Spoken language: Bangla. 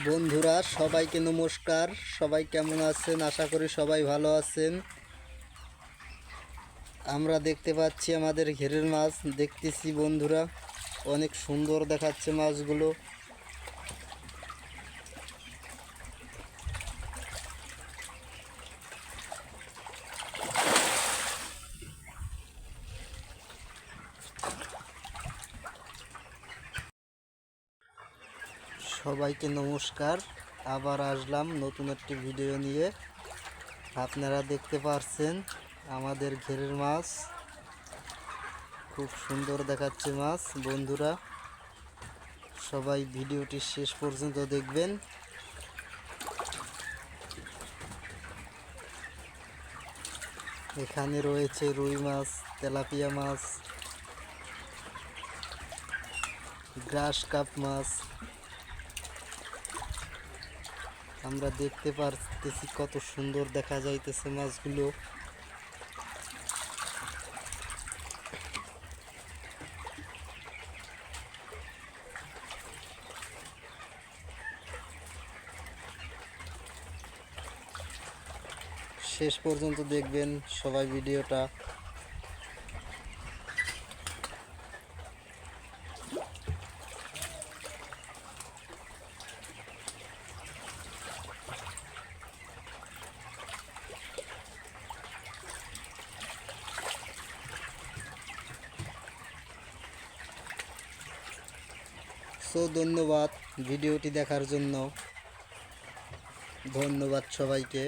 বন্ধুরা সবাইকে নমস্কার। সবাই কেমন আছেন? আশা করি সবাই ভালো আছেন। আমরা দেখতে পাচ্ছি আমাদের ঘেরের মাছ দেখতেছি বন্ধুরা, অনেক সুন্দর দেখাচ্ছে মাছগুলো। সবাইকে নমস্কার, আবার আসলাম নতুন একটি ভিডিও নিয়ে। আপনারা দেখতে পাচ্ছেন আমাদের ঘেরের মাছ, খুব সুন্দর দেখাচ্ছে মাছ। বন্ধুরা সবাই ভিডিওটি শেষ পর্যন্ত দেখবেন। এখানে রয়েছে রুই মাছ, তেলাপিয়া মাছ, গ্রাস কাপ মাছ। আমরা দেখতে পারতেছি কত সুন্দর দেখা যাইতেছে মাছগুলো। শেষ পর্যন্ত দেখবেন সবাই ভিডিওটা। ধন্যবাদ ভিডিওটি দেখার জন্য। ধন্যবাদ সবাইকে।